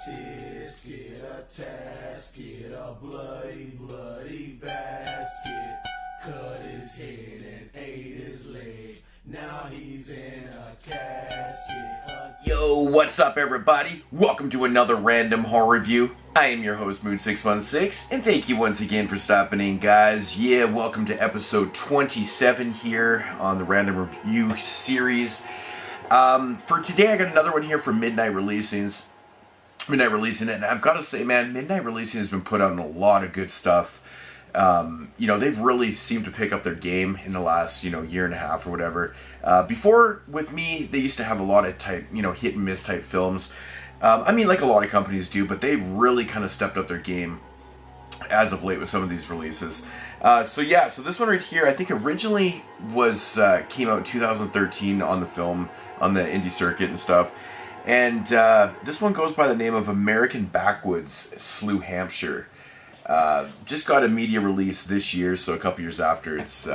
tisket, a tasket, a bloody, bloody basket. Cut his head and ate his leg. Now he's in a casket. Yo, what's up everybody? Welcome to another random horror review. I am your host, Mood616, and thank you once again for stopping in, guys. Yeah, welcome to episode 27 here on the random review series. For today, I got another one here for Midnight Releasing, and I've got to say, man, Midnight Releasing has been put out in a lot of good stuff. They've really seemed to pick up their game in the last, year and a half or whatever. Before, with me, they used to have a lot of type, hit and miss type films. Like a lot of companies do, but they really kind of stepped up their game as of late with some of these releases. So this one right here, I think originally came out in 2013 on the indie circuit and stuff. And this one goes by the name of American Backwoods, Slew Hampshire. Just got a media release this year, so a couple years after it's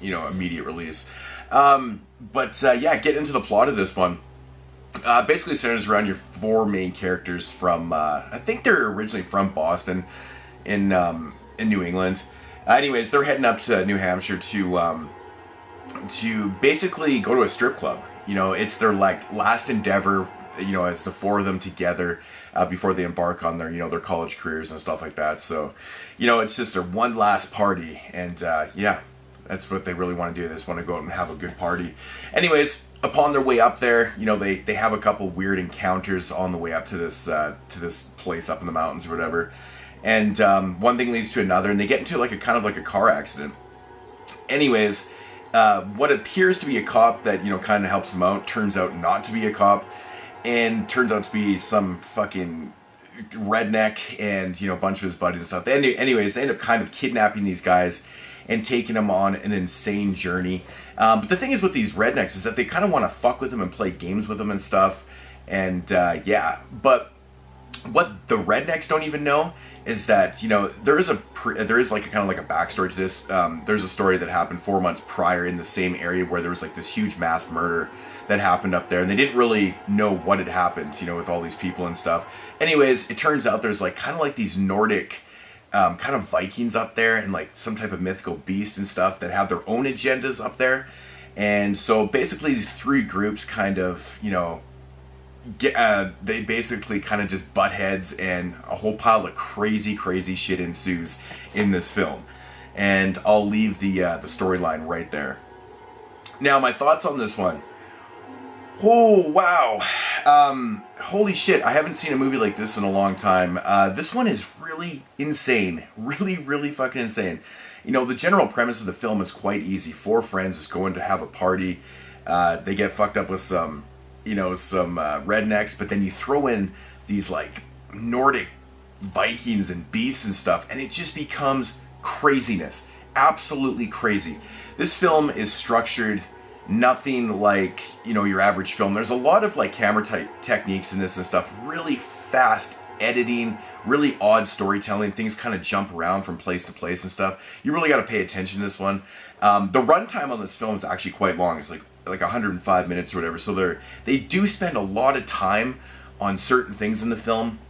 immediate release. Get into the plot of this one. Basically centers around your four main characters from, I think they're originally from Boston in New England. Anyways, they're heading up to New Hampshire to basically go to a strip club. It's their last endeavor, as the four of them together before they embark on their, their college careers and stuff like that. So, it's just their one last party, and that's what they really want to do. They just want to go out and have a good party. Anyways, upon their way up there, they have a couple weird encounters on the way up to this place up in the mountains or whatever. And one thing leads to another, and they get into a kind of a car accident. Anyways, what appears to be a cop that kind of helps them out turns out not to be a cop, and turns out to be some fucking redneck and a bunch of his buddies and stuff. Anyways, they end up kind of kidnapping these guys and taking them on an insane journey. But the thing is with these rednecks is that they kind of want to fuck with them and play games with them and stuff. And but what the rednecks don't even know is that there is a kind of a backstory to this. There's a story that happened 4 months prior in the same area where there was this huge mass murder that happened up there, and they didn't really know what had happened, with all these people and stuff. Anyways, it turns out there's these Nordic kind of Vikings up there, and some type of mythical beast and stuff that have their own agendas up there. And so basically these three groups kind of they basically kind of just butt heads, and a whole pile of crazy shit ensues in this film. And I'll leave the storyline right there. Now, my thoughts on this one. Oh, wow. Holy shit, I haven't seen a movie like this in a long time. This one is really insane. Really fucking insane. The general premise of the film is quite easy. Four friends just going to have a party. They get fucked up with some rednecks, but then you throw in these Nordic Vikings and beasts and stuff, and it just becomes craziness. Absolutely crazy. This film is structured nothing like your average film. There's a lot of camera type techniques in this and stuff. Really fast editing, really odd storytelling. Things kind of jump around from place to place and stuff. You really got to pay attention to this one. The runtime on this film is actually quite long. It's like 105 minutes or whatever. So they do spend a lot of time on certain things in the film,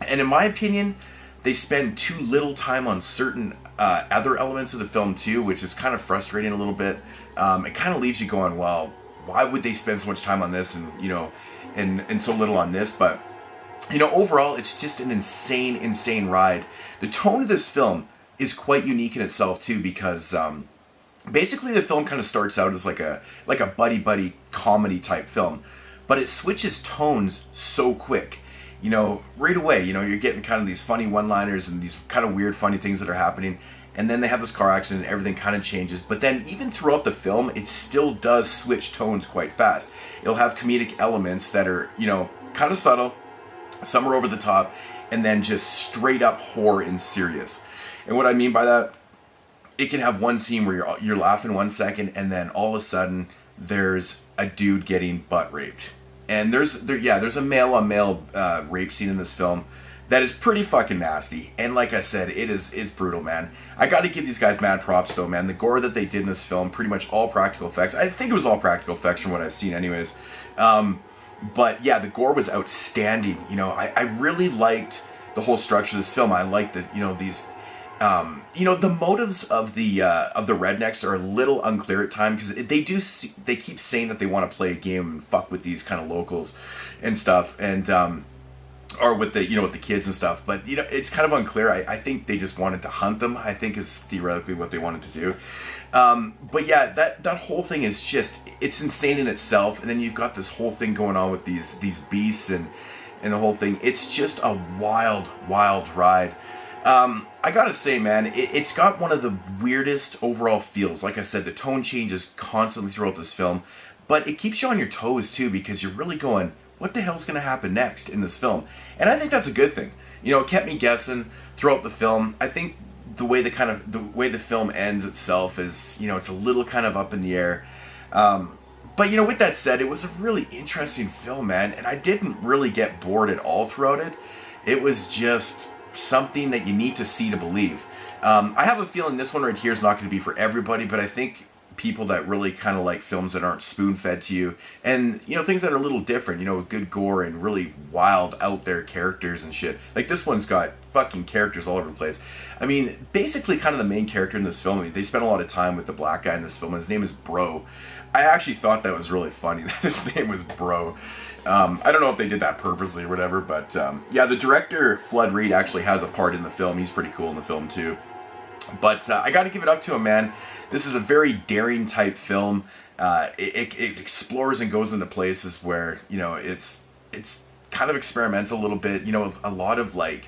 and in my opinion, they spend too little time on certain other elements of the film too, which is kind of frustrating a little bit. It kind of leaves you going, well, why would they spend so much time on this and so little on this? But overall, it's just an insane ride. The tone of this film is quite unique in itself too, because basically the film kind of starts out as like a buddy comedy type film, but it switches tones so quick. Right away, you're getting kind of these funny one-liners and these kind of weird funny things that are happening. And then they have this car accident and everything kind of changes. But then even throughout the film, it still does switch tones quite fast. It'll have comedic elements that are, kind of subtle. Some are over the top. And then just straight up horror and serious. And what I mean by that, it can have one scene where you're laughing 1 second, and then all of a sudden there's a dude getting butt raped. And there's a male on male rape scene in this film that is pretty fucking nasty. And like I said, it's brutal, man. I gotta give these guys mad props though, man. The gore that they did in this film, pretty much all practical effects. I think it was all practical effects from what I've seen anyways. But yeah, the gore was outstanding. You know, I really liked the whole structure of this film. I liked that, you know, these, you know, the motives of the rednecks are a little unclear at times, because they keep saying that they want to play a game and fuck with these kind of locals and stuff, and or with the, you know, with the kids and stuff. But, you know, it's kind of unclear. I think they just wanted to hunt them, I think, is theoretically what they wanted to do. But yeah, that whole thing is just, it's insane in itself. And then you've got this whole thing going on with these beasts and the whole thing. It's just a wild, wild ride. I gotta say, man, it's got one of the weirdest overall feels. Like I said, the tone changes constantly throughout this film, but it keeps you on your toes too, because you're really going, what the hell's going to happen next in this film? And I think that's a good thing. You know, it kept me guessing throughout the film. I think the way the film ends itself is, you know, it's a little kind of up in the air. But, you know, with that said, it was a really interesting film, man, and I didn't really get bored at all throughout it. It was just something that you need to see to believe. I have a feeling this one right here is not going to be for everybody, but I think people that really kind of like films that aren't spoon-fed to you, and, you know, things that are a little different, you know, with good gore and really wild out there characters and shit. Like, this one's got fucking characters all over the place. I mean, basically kind of the main character in this film, I mean, they spent a lot of time with the black guy in this film, and his name is Bro. I actually thought that was really funny that his name was Bro. I don't know if they did that purposely or whatever, but yeah, the director, Flood Reed, actually has a part in the film. He's pretty cool in the film too. But I got to give it up to him, man. This is a very daring type film. It explores and goes into places where, you know, it's kind of experimental a little bit. You know, a lot of, like,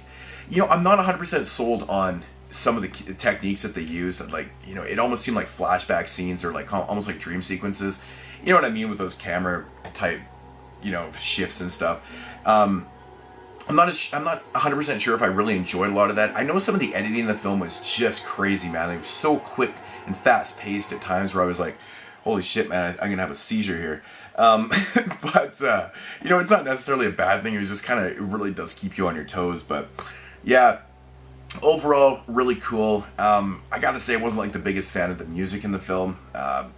you know, I'm not 100% sold on some of the techniques that they used. Like, you know, it almost seemed like flashback scenes or like almost like dream sequences. You know what I mean, with those camera type, you know, shifts and stuff. I'm not 100% sure if I really enjoyed a lot of that. I know some of the editing in the film was just crazy, man. It was so quick and fast paced at times where I was like, holy shit, man, I'm gonna have a seizure here. But you know, it's not necessarily a bad thing. It was just kind of, it really does keep you on your toes. But yeah, overall, really cool. I gotta say, I wasn't like the biggest fan of the music in the film.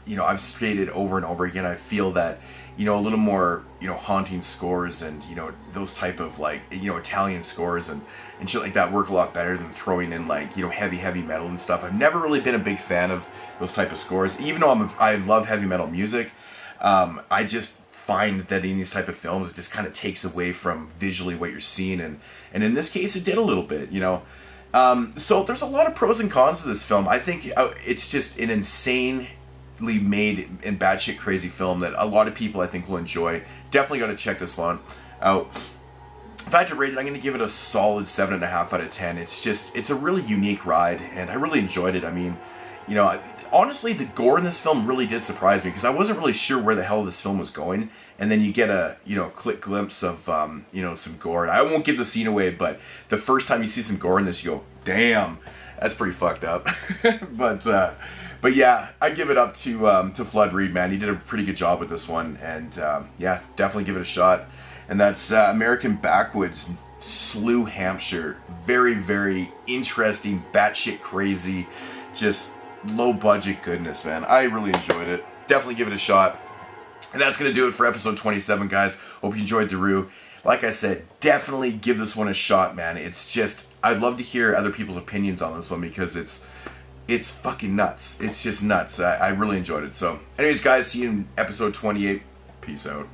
You know, I've stated over and over again, I feel that, you know, a little more, you know, haunting scores and, you know, those type of, like, you know, Italian scores and shit like that work a lot better than throwing in, like, you know, heavy metal and stuff. I've never really been a big fan of those type of scores, even though I love heavy metal music. I just find that in these type of films, it just kind of takes away from visually what you're seeing, and in this case, it did a little bit, you know. So there's a lot of pros and cons to this film. I think it's just an insanely made and batshit crazy film that a lot of people, I think, will enjoy. Definitely got to check this one out. If I had to rate it, I'm going to give it a solid 7.5 out of 10. It's a really unique ride, and I really enjoyed it. I mean, you know, honestly, the gore in this film really did surprise me, because I wasn't really sure where the hell this film was going, and then you get a, you know, quick glimpse of, you know, some gore. I won't give the scene away, but the first time you see some gore in this, you go, damn, that's pretty fucked up. But yeah, I give it up to Flood Reed, man. He did a pretty good job with this one, and yeah, definitely give it a shot. And that's American Backwoods, Slew Hampshire. Very, very interesting, batshit crazy, just low budget goodness, man. I really enjoyed it. Definitely give it a shot. And that's going to do it for episode 27, guys. Hope you enjoyed the review. Like I said, definitely give this one a shot, man. It's just, I'd love to hear other people's opinions on this one, because it's fucking nuts. It's just nuts. I really enjoyed it. So anyways, guys, see you in episode 28. Peace out.